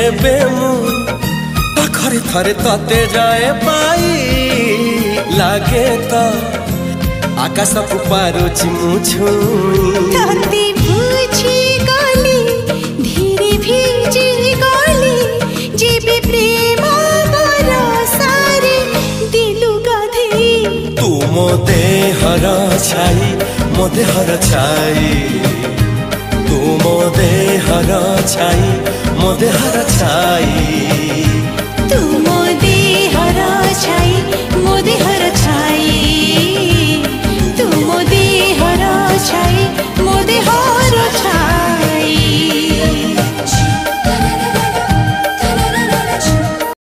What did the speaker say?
जेबे मु पाखरे थरे तते जाए पाई लागे तो आकाश को पारुची मु तते बुझी गली धीरे भिजी गली जेबे प्रेम मोर सारे दिलु गाधे तू मो देहर छाई मो देहर छाई तू मो देहर छाई मो देहर छाई।